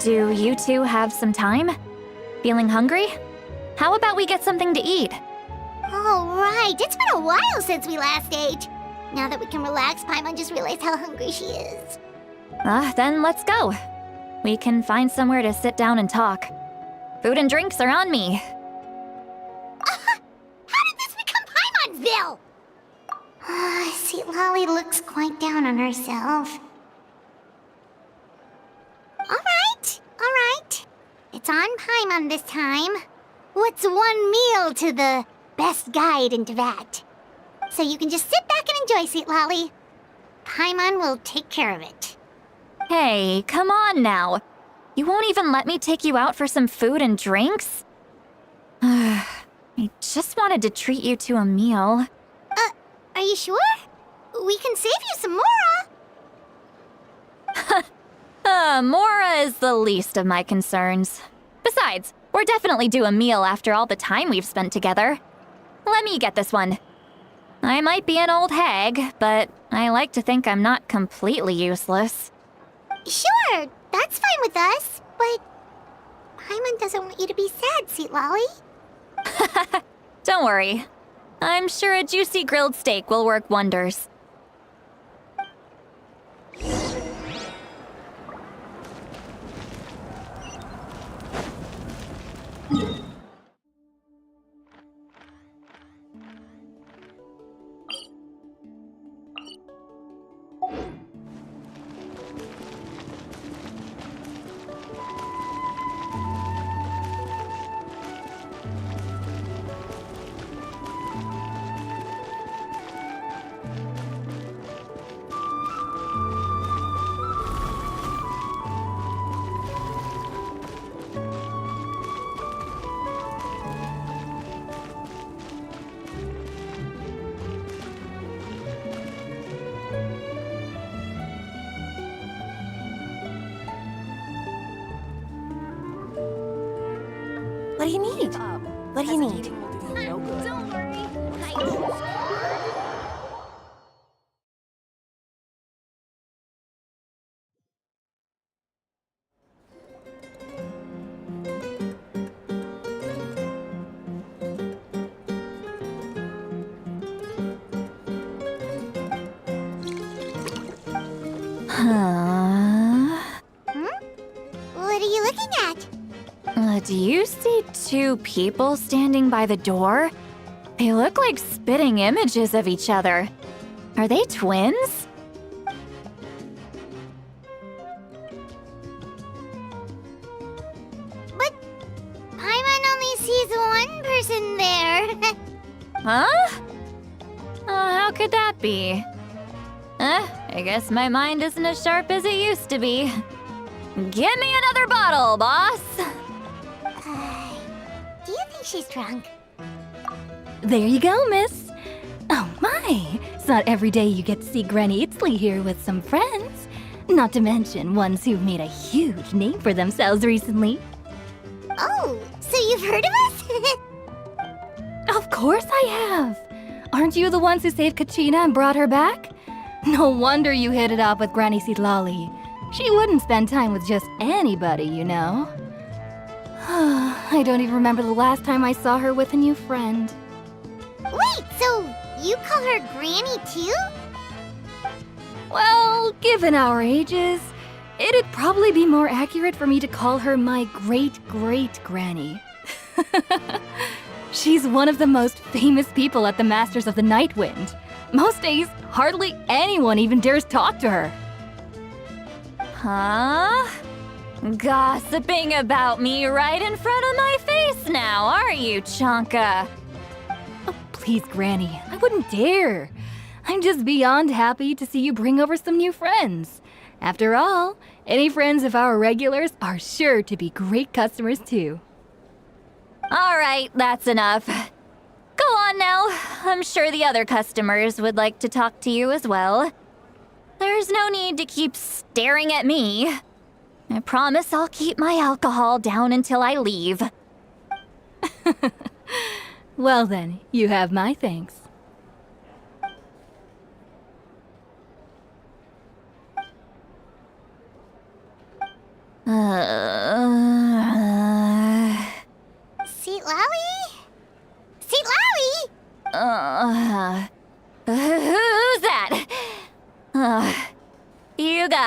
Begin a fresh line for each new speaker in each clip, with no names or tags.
Do you two have some time? Feeling hungry? How about we get something to eat?
All right, it's been a while since we last ate. Now that we can relax, Paimon just realized how hungry she is.
Then let's go. We can find somewhere to sit down and talk. Food and drinks are on me.
How did this become Paimonville? See, Lolly looks quite down on herself. All right. It's on Paimon this time. What's one meal to the best guide into that? So you can just sit back and enjoy, sweet Lolly. Paimon will take care of it.
Hey, come on now. You won't even let me take you out for some food and drinks? I just wanted to treat you to a meal.
Are you sure? We can save you some Mora.
Mora is the least of my concerns. Besides, we're definitely due a meal after all the time we've spent together. Let me get this one. I might be an old hag, but I like to think I'm not completely useless.
Sure, that's fine with us, but Paimon doesn't want you to be sad, sweet Lolly.
Don't worry. I'm sure a juicy grilled steak will work wonders.
What do you need? What do you need?
Don't worry. What are you looking at?
Do you see two people standing by the door? They look like spitting images of each other. Are they twins?
But Paimon only sees one person there.
Huh? How could that be? I guess my mind isn't as sharp as it used to be. Give me another bottle, boss!
Do you think she's drunk?
There you go, miss. Oh my, it's not every day you get to see Granny Itzley here with some friends. Not to mention ones who've made a huge name for themselves recently.
Oh, so you've heard of us?
Of course I have. Aren't you the ones who saved Kachina and brought her back? No wonder you hit it off with Granny Sitlali. She wouldn't spend time with just anybody, you know. I don't even remember the last time I saw her with a new friend.
Wait, so you call her Granny too?
Well, given our ages, it'd probably be more accurate for me to call her my great-great-granny. She's one of the most famous people at the Masters of the Night Wind. Most days, hardly anyone even dares talk to her.
Huh? Gossiping about me right in front of my face now, are you, Chonka?
Oh, please, Granny, I wouldn't dare. I'm just beyond happy to see you bring over some new friends. After all, any friends of our regulars are sure to be great customers too.
All right, that's enough. Go on now. I'm sure the other customers would like to talk to you as well. There's no need to keep staring at me. I promise I'll keep my alcohol down until I leave.
Well then, you have my thanks.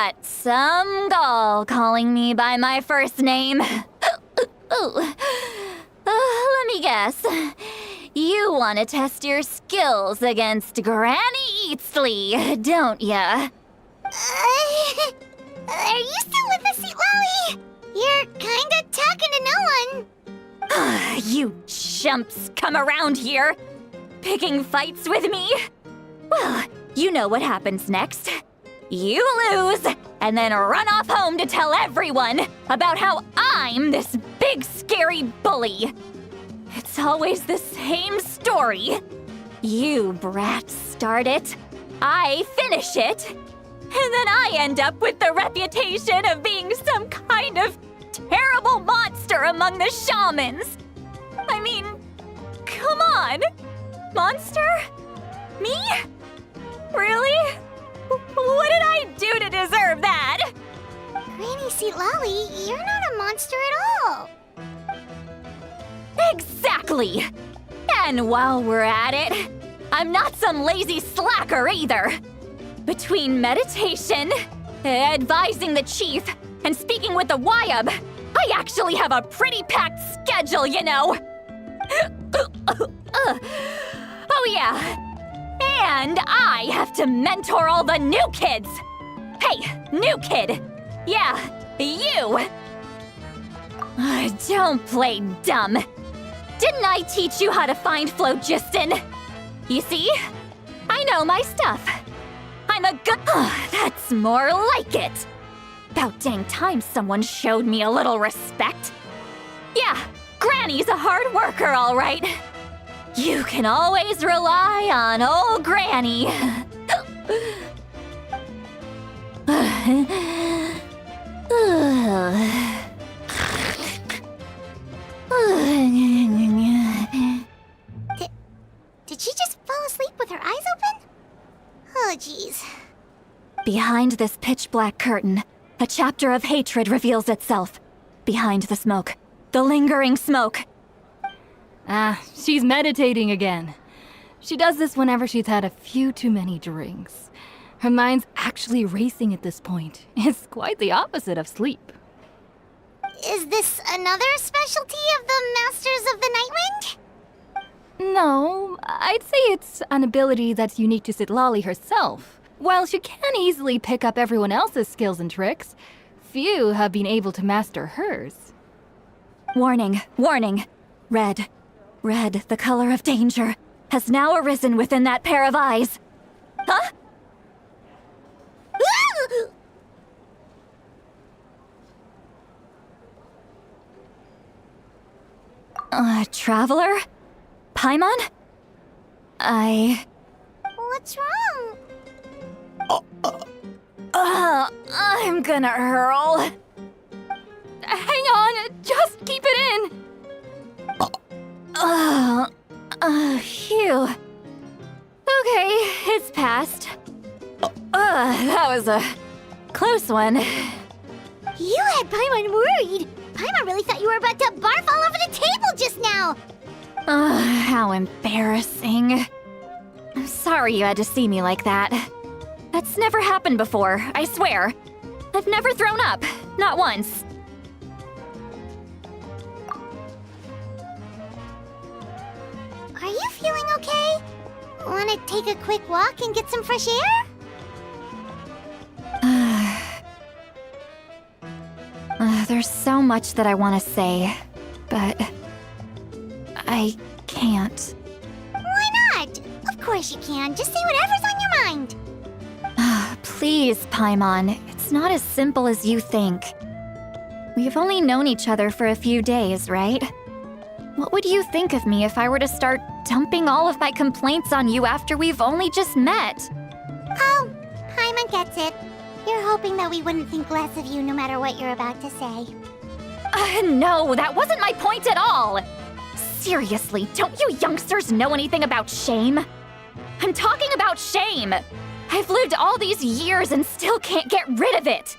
got some gall calling me by my first name. Let me guess. You want to test your skills against Granny Eatsley, don't ya?
Are you still with us, Sweet Lolly? You're kinda talking to no one.
You chumps come around here, picking fights with me? Well, you know what happens next. You lose, and then run off home to tell everyone about how I'm this big scary bully. It's always the same story. You brats start it, I finish it, and then I end up with the reputation of being some kind of terrible monster among the shamans. I mean, come on. Monster? Me? Really? What did I do to deserve that?
Granny Sweet Lolly, you're not a monster at all.
Exactly! And while we're at it, I'm not some lazy slacker either. Between meditation, advising the chief, and speaking with the Wyab, I actually have a pretty packed schedule, you know. Oh yeah, and I have to mentor all the new kids. Hey, new kid. Yeah, you. Don't play dumb. Didn't I teach you how to find phlogiston? You see? I know my stuff. I'm a good... That's more like it. About dang time someone showed me a little respect. Yeah, Granny's a hard worker, all right. You can always rely on old Granny.
Did she just fall asleep with her eyes open? Oh, jeez.
Behind this pitch-black curtain, a chapter of hatred reveals itself. Behind the smoke, the lingering smoke.
She's meditating again. She does this whenever she's had a few too many drinks. Her mind's actually racing at this point. It's quite the opposite of sleep.
Is this another specialty of the Masters of the Nightwind?
No, I'd say it's an ability that's unique to Citlali herself. While she can easily pick up everyone else's skills and tricks, few have been able to master hers.
Warning, warning. Red, the color of danger, has now arisen within that pair of eyes. Huh? Traveler? Paimon?
What's wrong?
I'm gonna hurl.
Hang on, just keep it in!
Phew. Okay, it's passed. That was a close one.
You had Paimon worried. Paimon really thought you were about to barf all over the table just now.
How embarrassing. I'm sorry you had to see me like that. That's never happened before, I swear. I've never thrown up, not once.
Are you feeling okay? Wanna take a quick walk and get some fresh air?
There's so much that I want to say, but I can't.
Why not? Of course you can. Just say whatever's on your mind.
Please, Paimon, it's not as simple as you think. We've only known each other for a few days, right? What would you think of me if I were to start dumping all of my complaints on you after we've only just met?
Oh, Paimon gets it. You're hoping that we wouldn't think less of you no matter what you're about to say.
No, that wasn't my point at all! Seriously, don't you youngsters know anything about shame? I'm talking about shame! I've lived all these years and still can't get rid of it!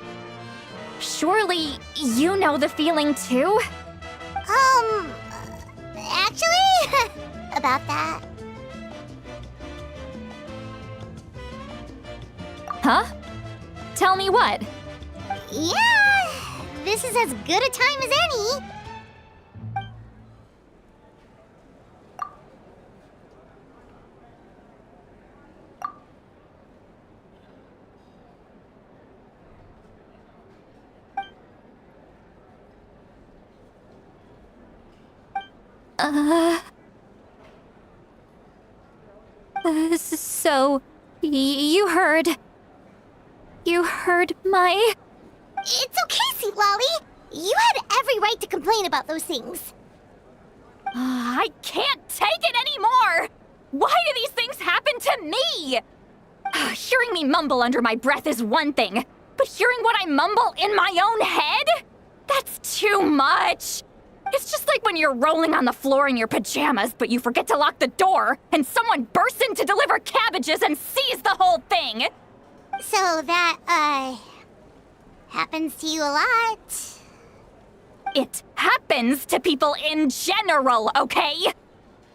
Surely, you know the feeling too?
Actually, about that.
Huh? Tell me what?
Yeah, this is as good a time as any.
So, you heard... You heard my...
It's okay, Sweet Lolly. You had every right to complain about those things.
I can't take it anymore! Why do these things happen to me? Hearing me mumble under my breath is one thing, but hearing what I mumble in my own head? That's too much! It's just like when you're rolling on the floor in your pajamas, but you forget to lock the door, and someone bursts in to deliver cabbages and sees the whole thing!
So that, happens to you a lot.
It happens to people in general, okay?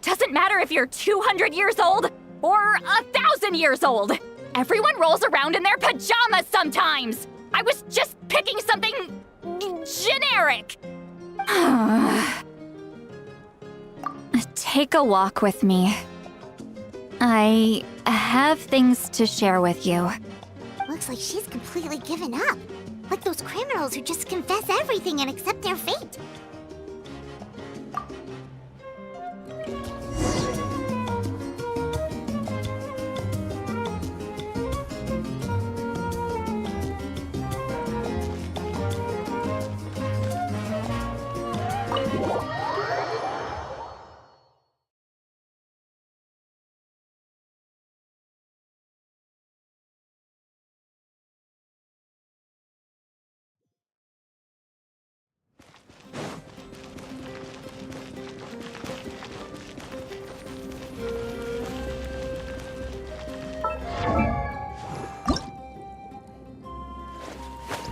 Doesn't matter if you're 200 years old or 1,000 years old. Everyone rolls around in their pajamas sometimes. I was just picking something generic. Take a walk with me. I have things to share with you.
Looks like she's completely given up. Like those criminals who just confess everything and accept their fate.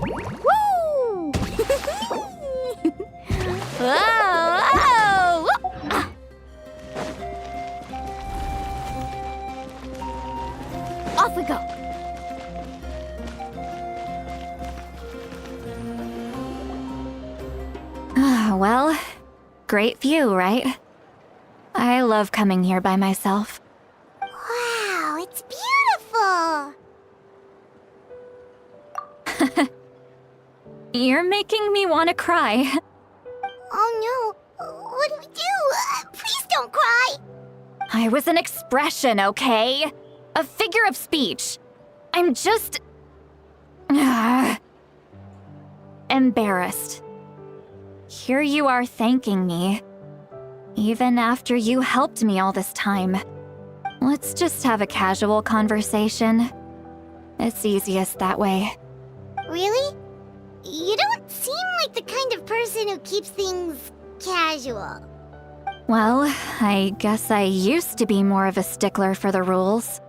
Woo! Whoa! Off we go. Well, great view, right? I love coming here by myself.
Wow, it's beautiful.
You're making me want to cry.
Oh no, what do we do? Please don't cry.
I was an expression, okay? A figure of speech. I'm just... embarrassed. Here you are thanking me. Even after you helped me all this time. Let's just have a casual conversation. It's easiest that way.
Really? You don't seem like the kind of person who keeps things casual.
Well, I guess I used to be more of a stickler for the rules.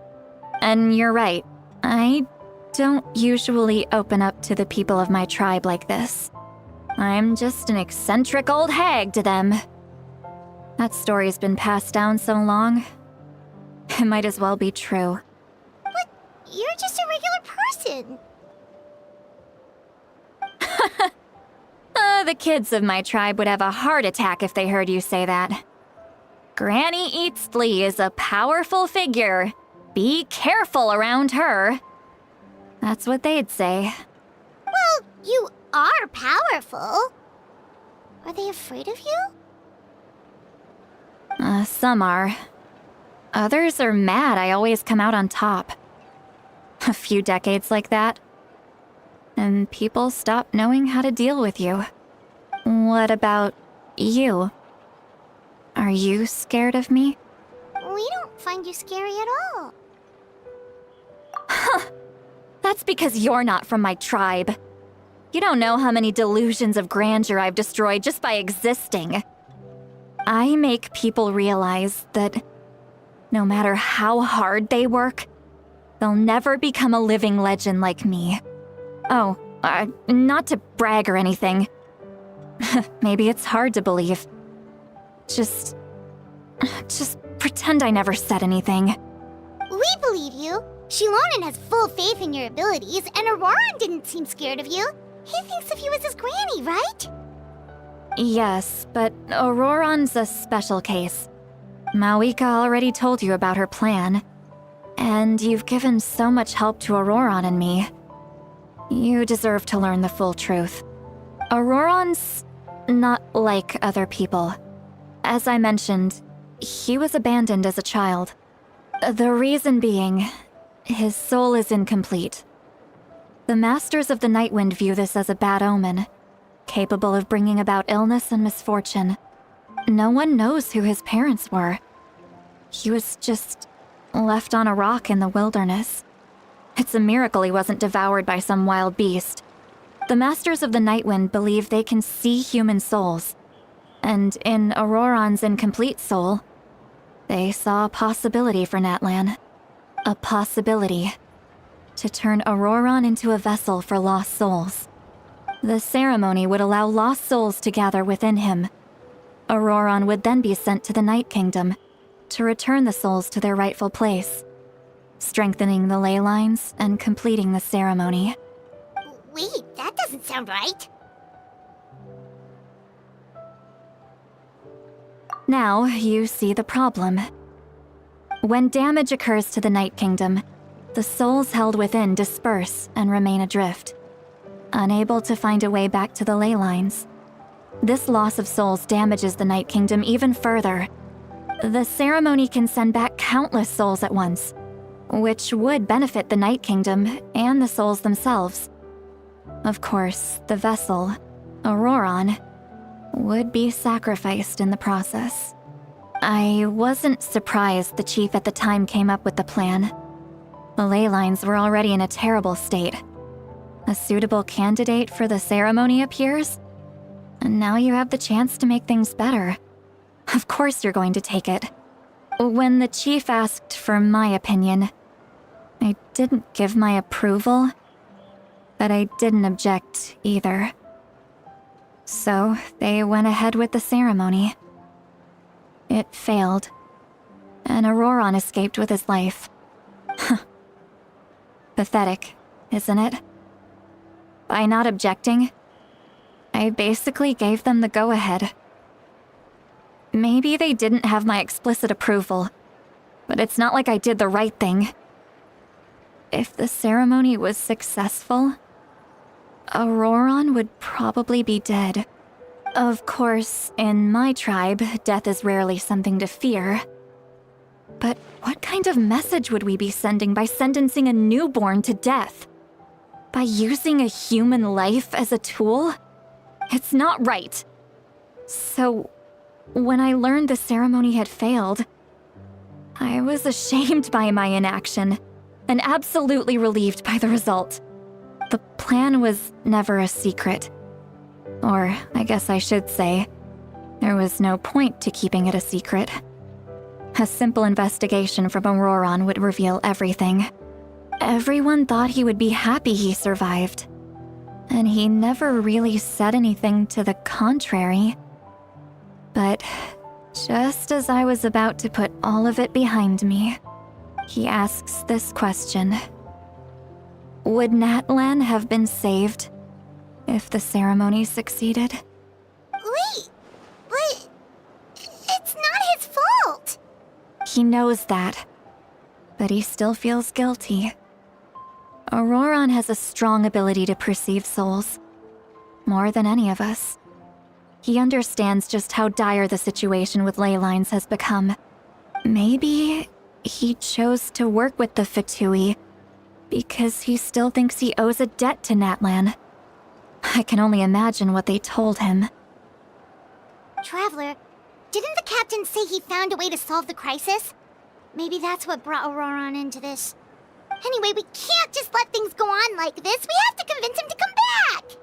And you're right, I don't usually open up to the people of my tribe like this. I'm just an eccentric old hag to them. That story's been passed down so long, it might as well be true.
But you're just a regular person.
The kids of my tribe would have a heart attack if they heard you say that. Granny Eatsley is a powerful figure. Be careful around her. That's what they'd say.
Well, you are powerful. Are they afraid of you?
Some are. Others are mad I always come out on top. A few decades like that, and people stop knowing how to deal with you. What about you? Are you scared of me?
We don't find you scary at all.
That's because you're not from my tribe. You don't know how many delusions of grandeur I've destroyed just by existing. I make people realize that no matter how hard they work, they'll never become a living legend like me. Oh, not to brag or anything. Maybe it's hard to believe. Just pretend I never said anything.
We believe you. Shilonen has full faith in your abilities, and Auroran didn't seem scared of you. He thinks of you as his granny, right?
Yes, but Auroron's a special case. Mawika already told you about her plan. And you've given so much help to Auroron and me. You deserve to learn the full truth. Auroron's not like other people. As I mentioned, he was abandoned as a child. The reason being, his soul is incomplete. The Masters of the Nightwind view this as a bad omen, capable of bringing about illness and misfortune. No one knows who his parents were. He was just left on a rock in the wilderness. It's a miracle he wasn't devoured by some wild beast. The Masters of the Nightwind believe they can see human souls. And in Auroron's incomplete soul, they saw a possibility for Natlan. A possibility to turn Auroron into a vessel for lost souls. The ceremony would allow lost souls to gather within him. Auroron would then be sent to the Night Kingdom to return the souls to their rightful place, strengthening the ley lines and completing the ceremony.
Wait, that doesn't sound right.
Now you see the problem. When damage occurs to the Night Kingdom, the souls held within disperse and remain adrift, unable to find a way back to the ley lines. This loss of souls damages the Night Kingdom even further. The ceremony can send back countless souls at once, which would benefit the Night Kingdom and the souls themselves. Of course, the vessel, Auroron, would be sacrificed in the process. I wasn't surprised the chief at the time came up with the plan. The ley lines were already in a terrible state. A suitable candidate for the ceremony appears, and now you have the chance to make things better. Of course you're going to take it. When the chief asked for my opinion, I didn't give my approval, but I didn't object either. So they went ahead with the ceremony. It failed, and Auroron escaped with his life. Pathetic, isn't it? By not objecting, I basically gave them the go-ahead. Maybe they didn't have my explicit approval, but it's not like I did the right thing. If the ceremony was successful, Auroron would probably be dead. Of course, in my tribe, death is rarely something to fear. But what kind of message would we be sending by sentencing a newborn to death? By using a human life as a tool? It's not right. So, when I learned the ceremony had failed, I was ashamed by my inaction and absolutely relieved by the result. The plan was never a secret. Or, I guess I should say, there was no point to keeping it a secret. A simple investigation from Auroron would reveal everything. Everyone thought he would be happy he survived. And he never really said anything to the contrary. But just as I was about to put all of it behind me, he asks this question. Would Natlan have been saved if the ceremony succeeded?
Wait, but it's not his fault.
He knows that, but he still feels guilty. Auroron has a strong ability to perceive souls, more than any of us. He understands just how dire the situation with ley lines has become. Maybe he chose to work with the Fatui because he still thinks he owes a debt to Natlan. I can only imagine what they told him.
Traveler, didn't the captain say he found a way to solve the crisis? Maybe that's what brought Auroron into this. Anyway, we can't just let things go on like this. We have to convince him to come back!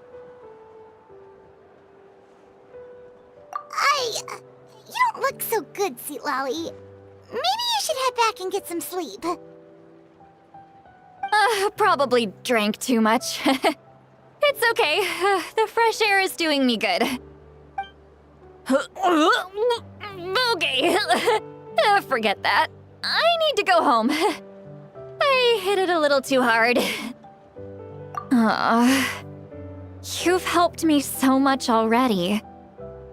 You don't look so good, Seatlolly. Maybe you should head back and get some sleep.
Probably drank too much. It's okay. The fresh air is doing me good. Okay. Forget that. I need to go home. I hit it a little too hard. You've helped me so much already.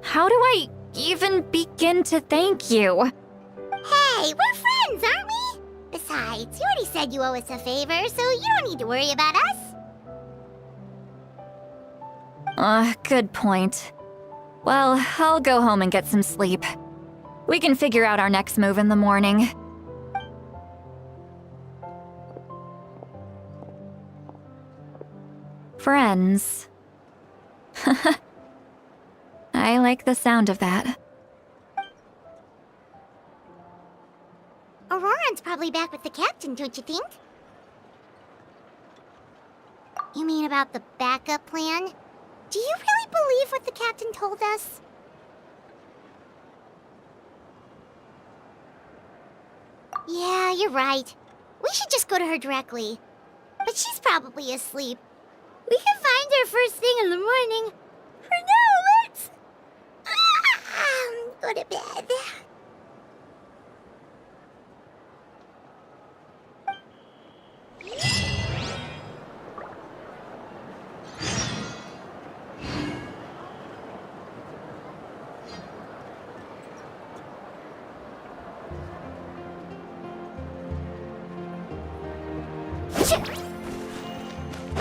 How do I even begin to thank you?
Hey, we're friends, aren't we? Besides, you already said you owe us a favor, so you don't need to worry about us.
Good point. Well, I'll go home and get some sleep. We can figure out our next move in the morning. Friends. I like the sound of that.
Auroran's probably back with the captain, don't you think? You mean about the backup plan? Do you really believe what the captain told us? Yeah, you're right. We should just go to her directly. But she's probably asleep. We can find her first thing in the morning. For now, let's... go to bed.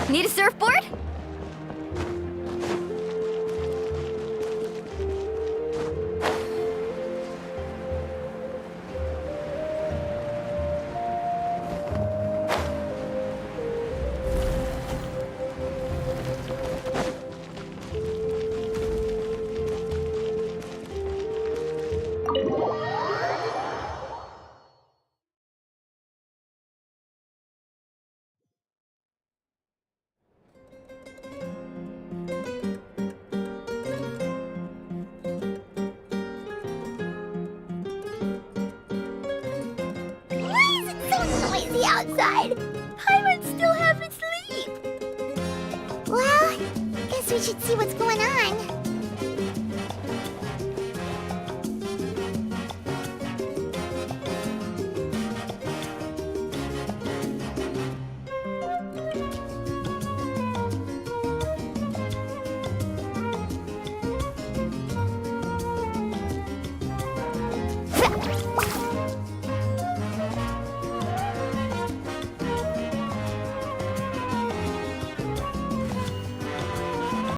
Need a surfboard?
Why is it so noisy outside? Paimon still haven't sleep. Well, guess we should see what's going on.